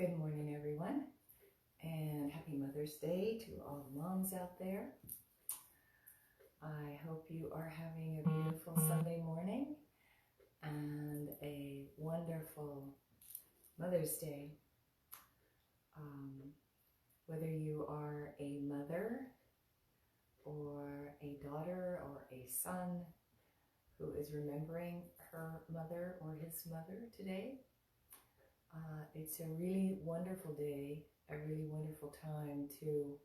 Good morning, everyone, and happy Mother's Day to all the moms out there. I hope you are having a beautiful Sunday morning and a wonderful Mother's Day. Whether you are a mother or a daughter or a son who is remembering her mother or his mother today, it's a really wonderful day, a really wonderful time to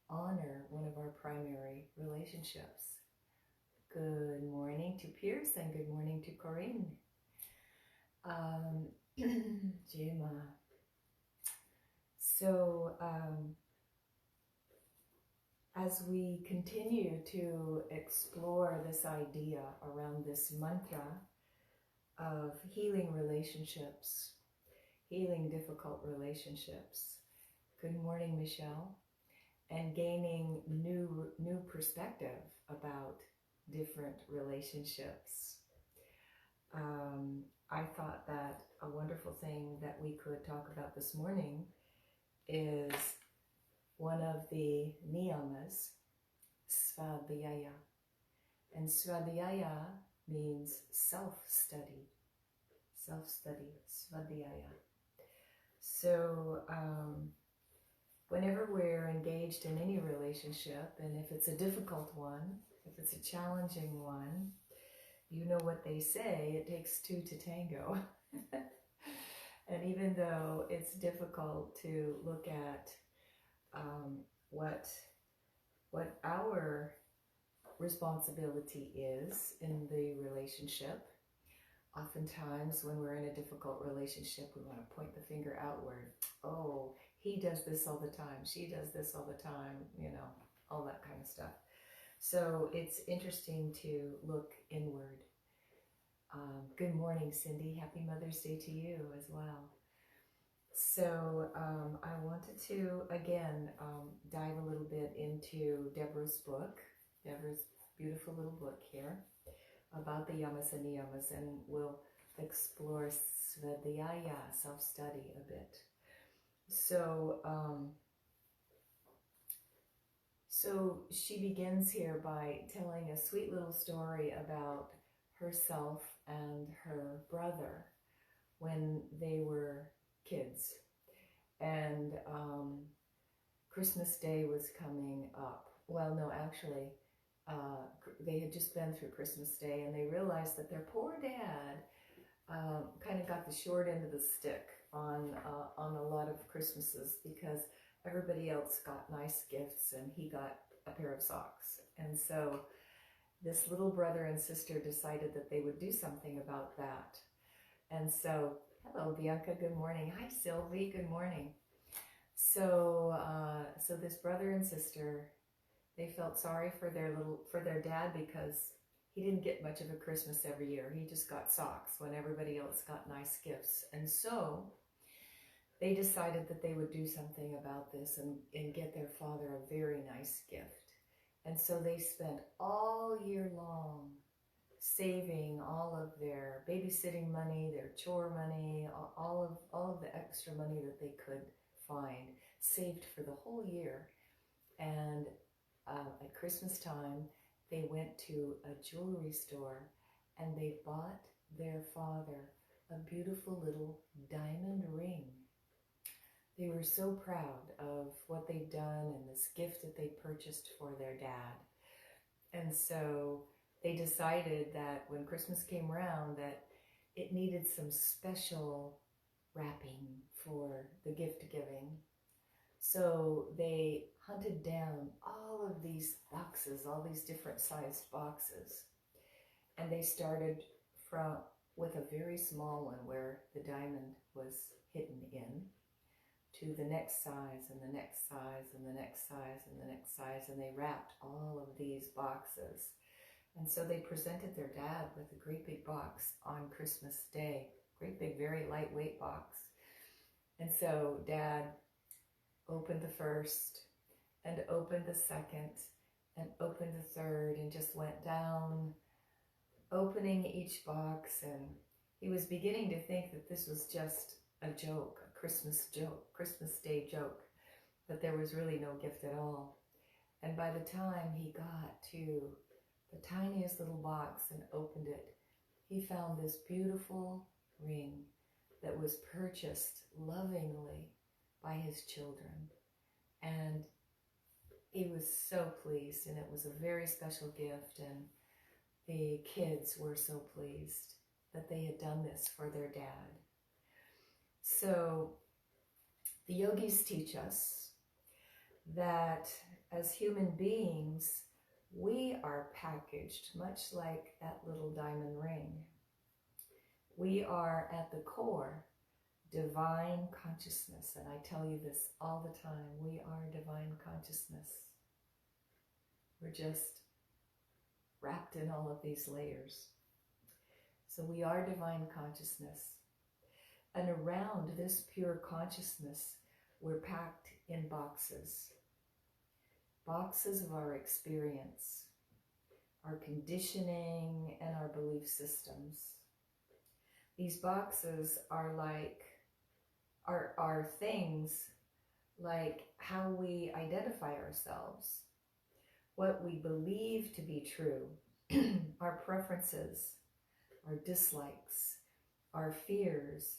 honor one of our primary relationships. Good morning to Pierce and good morning to Corinne. 𝐀𝐮𝐦. So, as we continue to explore this idea around this mantra of healing relationships, healing difficult relationships, good morning, Michelle, and gaining new perspective about different relationships, I thought that a wonderful thing that we could talk about this morning is one of the niyamas, svadhyaya. And svadhyaya means self-study, svadhyaya. So whenever we're engaged in any relationship, and if it's a difficult one, if it's a challenging one, you know what they say, it takes two to tango. And even though it's difficult to look at what our responsibility is in the relationship, oftentimes when we're in a difficult relationship, we want to point the finger outward. Oh, he does this all the time, she does this all the time, you know, all that kind of stuff. So it's interesting to look inward. Good morning, Cindy. Happy Mother's Day to you as well. So I wanted to, again, dive a little bit into Deborah's book, Deborah's beautiful little book here, about the yamas and niyamas, and we'll explore svadhyaya, self-study, a bit. So, so she begins here by telling a sweet little story about herself and her brother when they were kids. And Christmas Day was coming up. Well, no, actually, they had just been through Christmas Day, and they realized that their poor dad kind of got the short end of the stick on a lot of Christmases, because everybody else got nice gifts and he got a pair of socks. And so this little brother and sister decided that they would do something about that. And so, hello Bianca, good morning. Hi Sylvie, good morning. So so this brother and sister, they felt sorry for their dad, because he didn't get much of a Christmas every year. He just got socks when everybody else got nice gifts. And so they decided that they would do something about this and get their father a very nice gift. And so they spent all year long saving all of their babysitting money, their chore money, all of the extra money that they could find, saved for the whole year. And at Christmas time, they went to a jewelry store and they bought their father a beautiful little diamond ring. They were so proud of what they'd done and this gift that they purchased for their dad. And so they decided that when Christmas came around, that it needed some special wrapping for the gift giving. So they hunted down all of these boxes, all these different sized boxes. And they started with a very small one where the diamond was hidden in, to the next size and the next size and the next size and the next size. And they wrapped all of these boxes. And so they presented their dad with a great big box on Christmas Day, great big, very lightweight box. And so Dad opened the first and opened the second and opened the third and just went down, opening each box. And he was beginning to think that this was just a joke, a Christmas joke, Christmas Day joke, that there was really no gift at all. And by the time he got to the tiniest little box and opened it, he found this beautiful ring that was purchased lovingly by his children. And he was so pleased, and it was a very special gift, and the kids were so pleased that they had done this for their dad. So the yogis teach us that as human beings, we are packaged much like that little diamond ring. We are at the core divine consciousness, and I tell you this all the time, we are divine consciousness. We're just wrapped in all of these layers. So we are divine consciousness. And around this pure consciousness, we're packed in boxes. Boxes of our experience, our conditioning, and our belief systems. These boxes are like, are things like how we identify ourselves, what we believe to be true, our preferences, our dislikes, our fears,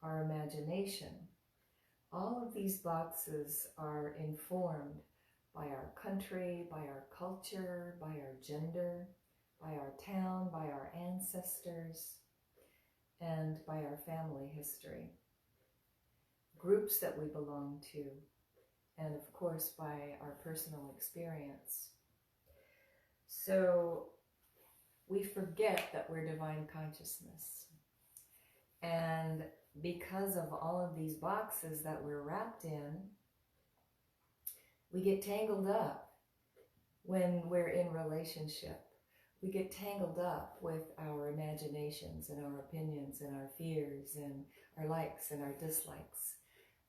our imagination. All of these boxes are informed by our country, by our culture, by our gender, by our town, by our ancestors, and by our family history. Groups that we belong to, and of course by our personal experience. So we forget that we're divine consciousness. And because of all of these boxes that we're wrapped in, we get tangled up when we're in relationship. We get tangled up with our imaginations and our opinions and our fears and our likes and our dislikes.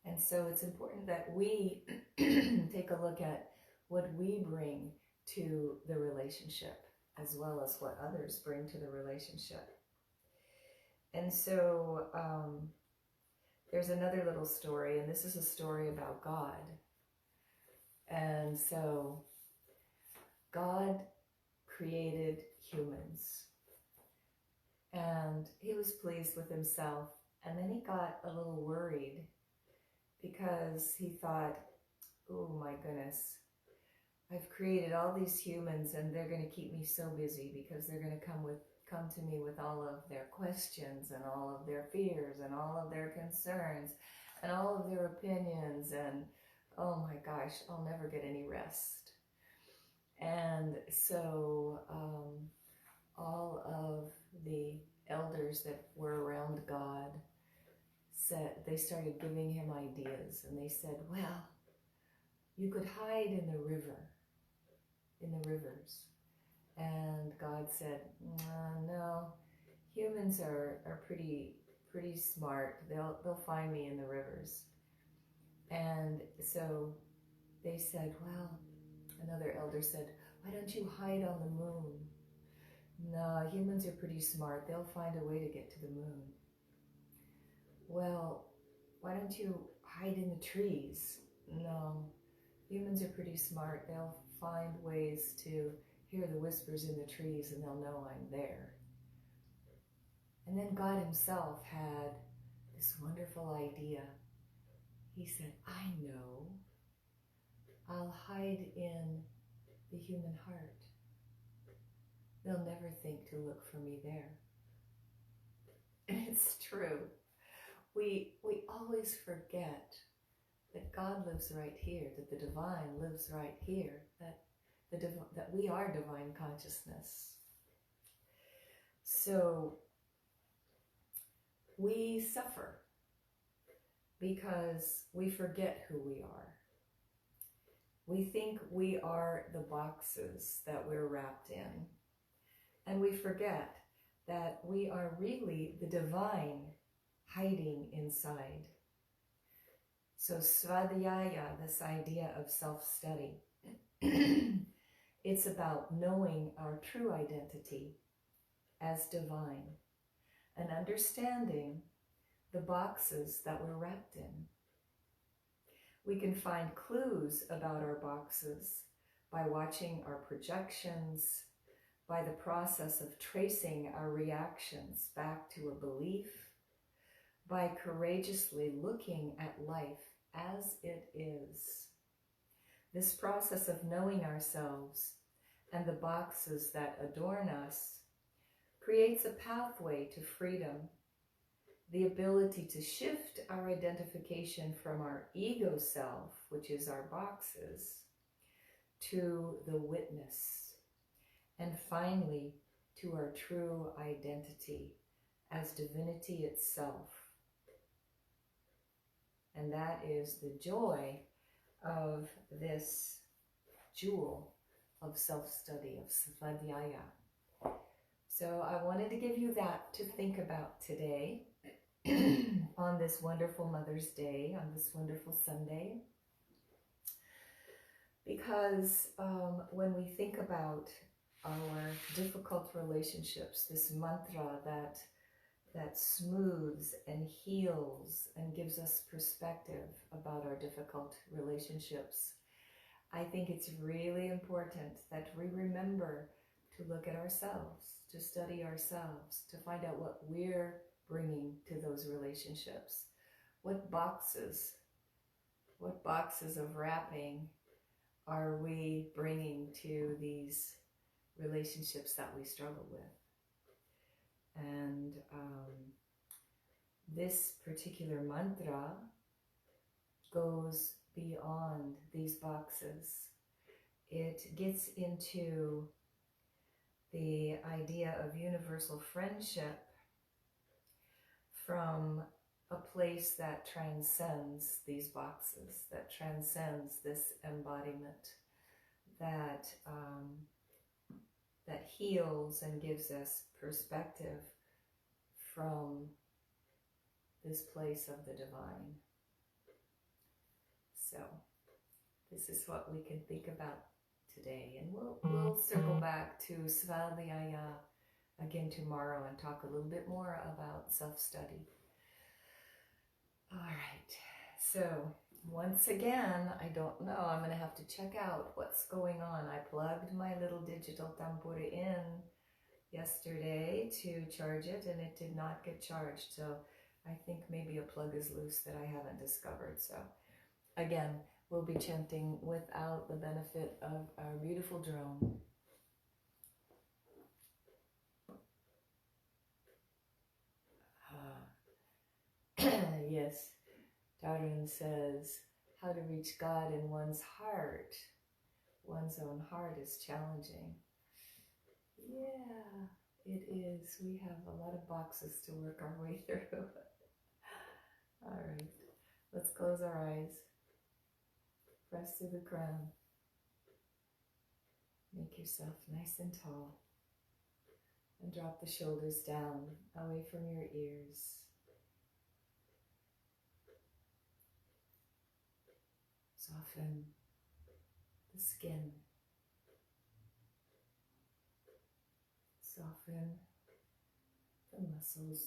And so it's important that we take a look at what we bring to the relationship, as well as what others bring to the relationship. And so there's another little story, and this is a story about God. And so God created humans, and he was pleased with himself, and then he got a little worried because he thought, oh my goodness, I've created all these humans and they're going to keep me so busy because they're going to come to me with all of their questions and all of their fears and all of their concerns and all of their opinions, and oh my gosh, I'll never get any rest. And so all of the elders that were around God they started giving him ideas, and they said, well, you could hide in the rivers. And God said, no, humans are pretty smart. They'll find me in the rivers. And so they said, well, another elder said, why don't you hide on the moon? No, humans are pretty smart. They'll find a way to get to the moon. Well, why don't you hide in the trees? No, humans are pretty smart. They'll find ways to hear the whispers in the trees and they'll know I'm there. And then God himself had this wonderful idea. He said, I know. I'll hide in the human heart. They'll never think to look for me there. And it's true. We always forget that God lives right here, that the divine lives right here, that we are divine consciousness. So we suffer because we forget who we are. We think we are the boxes that we're wrapped in, and we forget that we are really the divine hiding inside. So svadhyaya, this idea of self-study, it's about knowing our true identity as divine and understanding the boxes that we're wrapped in. We can find clues about our boxes by watching our projections, by the process of tracing our reactions back to a belief, by courageously looking at life as it is. This process of knowing ourselves and the boxes that adorn us creates a pathway to freedom, the ability to shift our identification from our ego self, which is our boxes, to the witness, and finally to our true identity as divinity itself. And that is the joy of this jewel of self-study, of svadhyaya. So I wanted to give you that to think about today on this wonderful Mother's Day, on this wonderful Sunday. Because when we think about our difficult relationships, this mantra that smooths and heals and gives us perspective about our difficult relationships, I think it's really important that we remember to look at ourselves, to study ourselves, to find out what we're bringing to those relationships. What boxes of wrapping are we bringing to these relationships that we struggle with? And this particular mantra goes beyond these boxes. It gets into the idea of universal friendship from a place that transcends these boxes, that transcends this embodiment, that heals and gives us perspective from this place of the divine. So this is what we can think about today, and we'll circle back to svadhyaya again tomorrow and talk a little bit more about self-study. All right, so once again, I don't know, I'm going to have to check out what's going on. I plugged my little digital tampura in yesterday to charge it, and it did not get charged. So I think maybe a plug is loose that I haven't discovered. So again, we'll be chanting without the benefit of our beautiful drone. Yes, Darren says, how to reach God in one's heart. One's own heart is challenging. Yeah, it is. We have a lot of boxes to work our way through. All right, let's close our eyes. Press to the crown. Make yourself nice and tall. And drop the shoulders down, away from your ears. Soften the skin. Soften the muscles.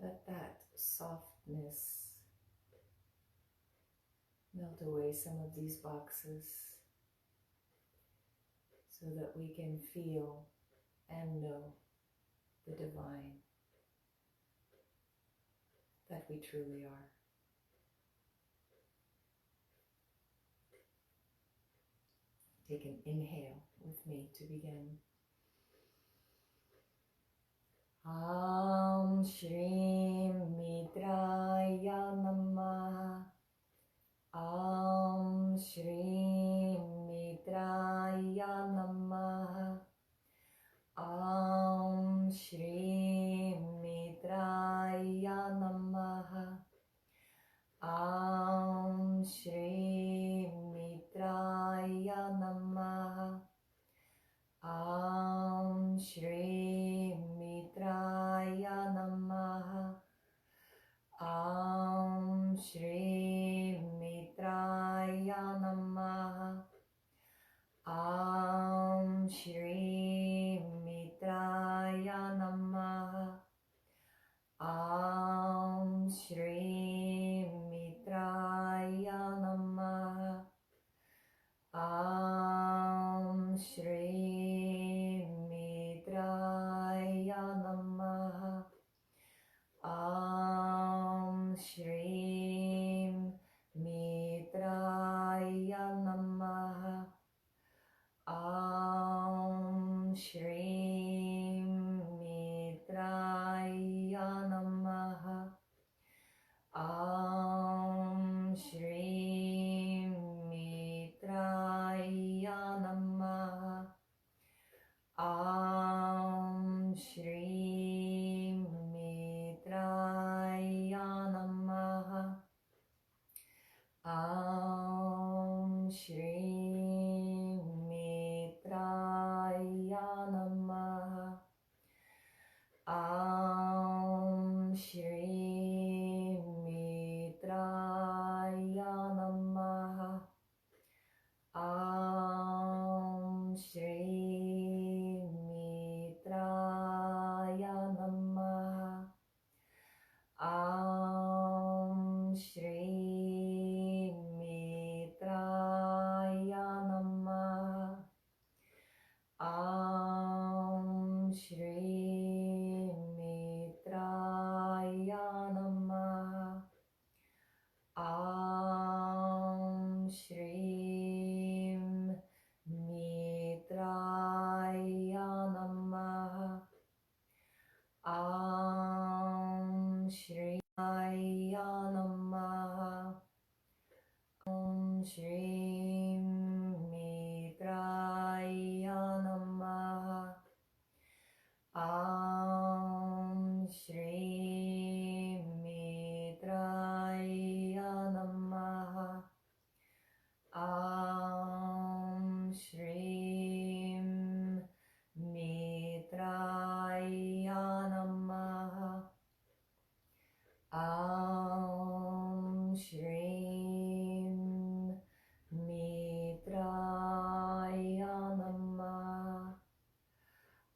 Let that softness melt away some of these boxes so that we can feel and know the divine that we truly are. Take an inhale with me to begin. Auṁ Śrīm Mitrāya Namaḥ. Auṁ Śrīm Mitrāya Namaḥ. Auṁ Śrīm Mitrāya Namaḥ. Auṁ Śrīm Mitrāya Namaḥ. Auṁ Śrīm Mitrāya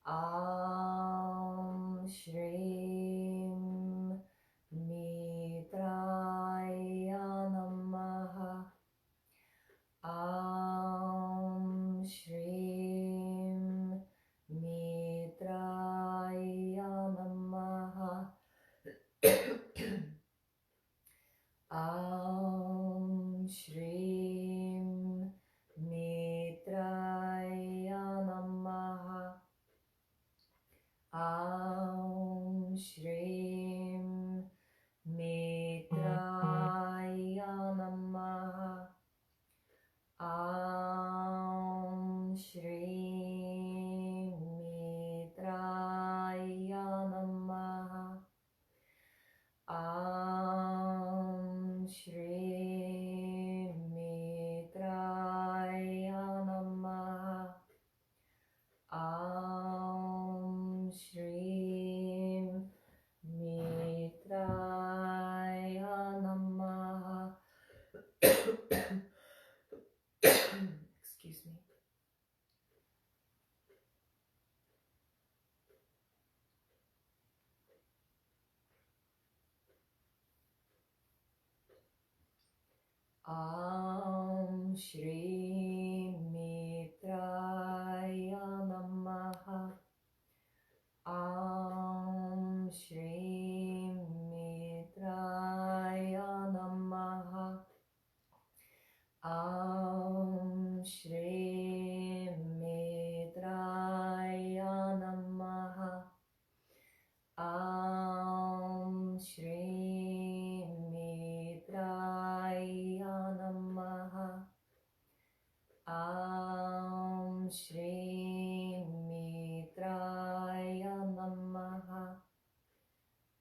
Auṁ Śrīm Mitrāya Namaḥ. Auṁ Śrīm Mitrāya Namaḥ. Auṁ Śrīm Mitrāya Namaḥ. Auṁ Śrīm Mitrāya Namaḥ. Auṁ Śrīm Mitrāya Namaḥ. Auṁ Śrīm Mitrāya Namaḥ. Auṁ Śrīm Mitrāya Namaḥ. Excuse me. Auṁ Śrīm Mitrāya Namaḥ. Auṁ Śrīm Mitrāya Namaḥ. Auṁ Śrīm Mitrāya Namaḥ. Auṁ Śrīm Mitrāya Namaḥ. Auṁ Śrīm Mitrāya Namaḥ.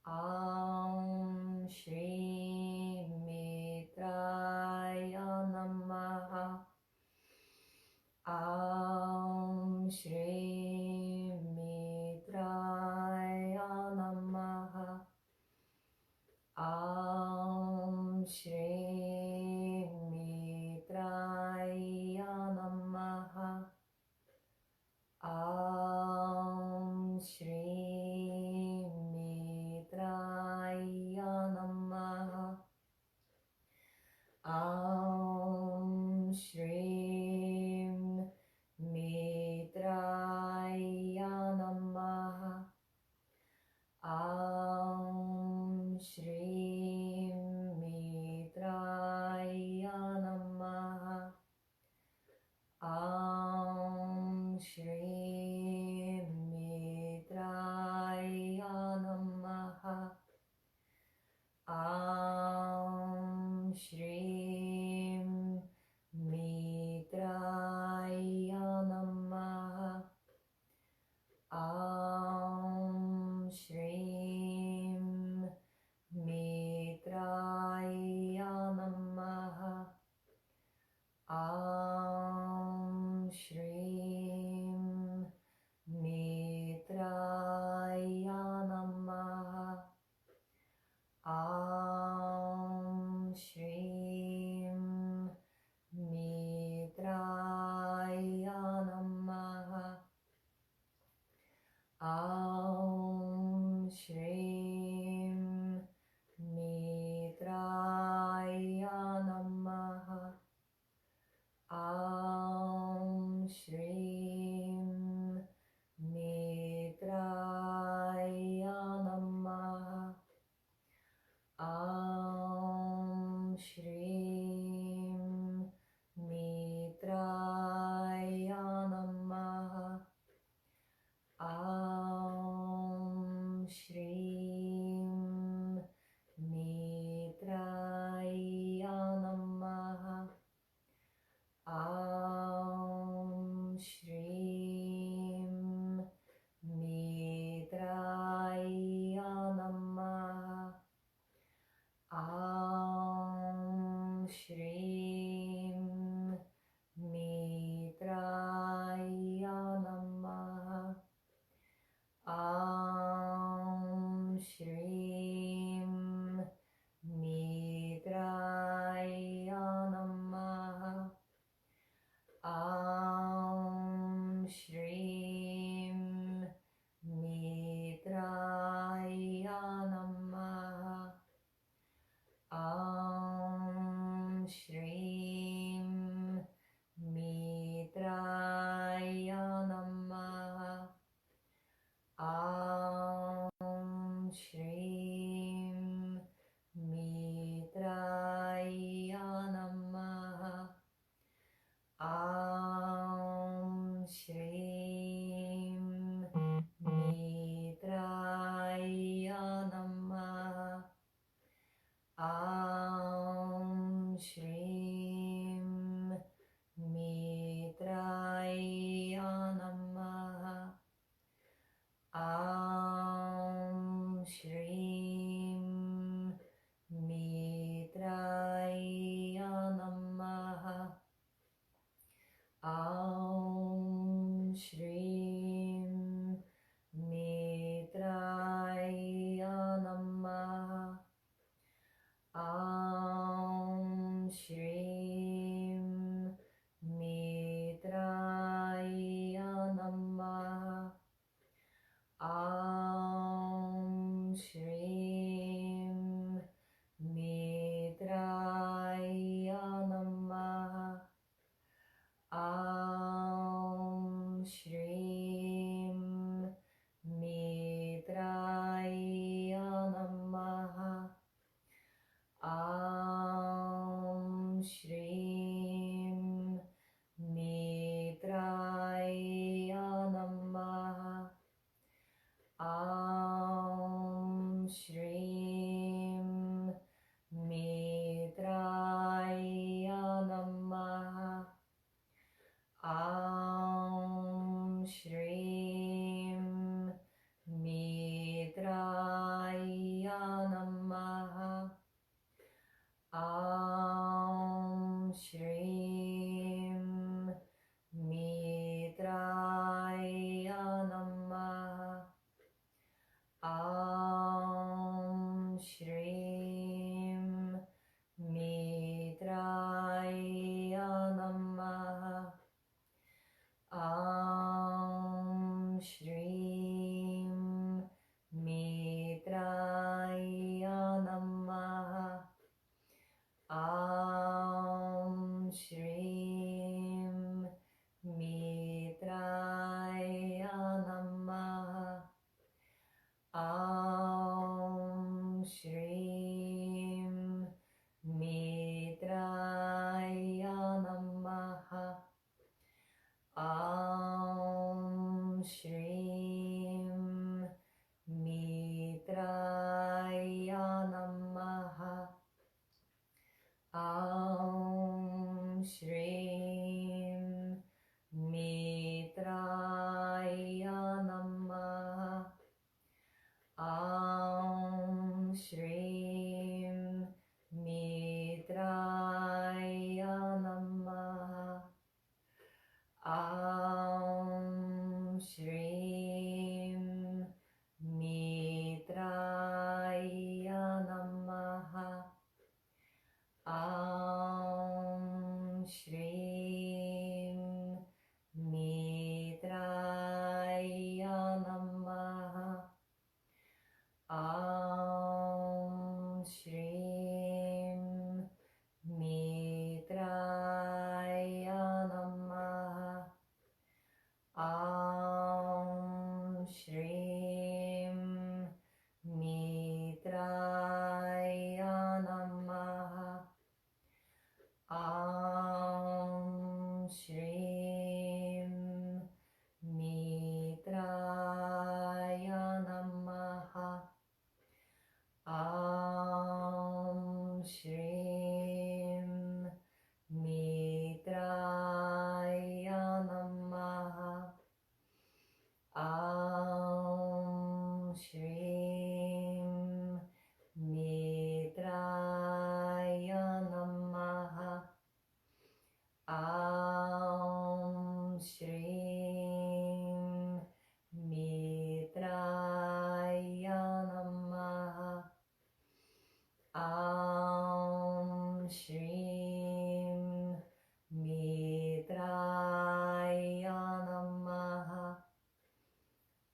Auṁ Śrīm Mitrāya Namaḥ. Auṁ Śrīm Mitrāya Namaḥ. Auṁ Śrīm Mitrāya Namaḥ. Auṁ Śrīm Mitrāya Namaḥ. Auṁ Śrīm Mitrāya Namaḥ. Auṁ Śrīm Mitrāya Namaḥ. Auṁ Śrīm Mitrāya Namaḥ. Auṁ Śrīm Mitrāya Namaḥ. Auṁ Śrīm Mitrāya Namaḥ. Auṁ Śrīm Mitrāya Namaḥ. Auṁ Śrīm Mitrāya Namaḥ. Auṁ Śrīm Mitrāya Namaḥ. Auṁ Śrīm Mitrāya Namaḥ. Auṁ Śrīm Mitrāya Namaḥ. Auṁ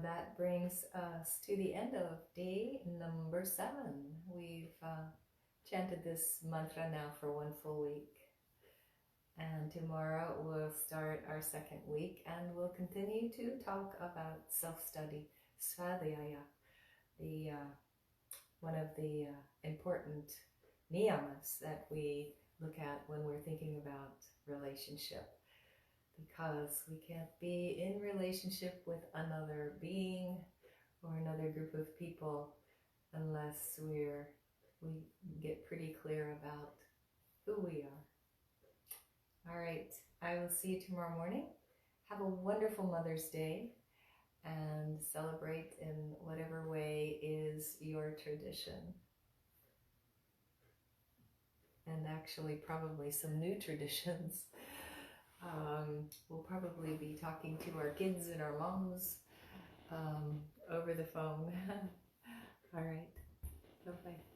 And that brings us to the end of day number 7. We've chanted this mantra now for 1 full week. And tomorrow we'll start our 2nd week, and we'll continue to talk about self-study, svadhyaya, the one of the important niyamas that we look at when we're thinking about relationship. Because we can't be in relationship with another being or another group of people unless we get pretty clear about who we are. All right, I will see you tomorrow morning. Have a wonderful Mother's Day and celebrate in whatever way is your tradition. And actually probably some new traditions. We'll probably be talking to our kids and our moms over the phone. All right, bye-bye.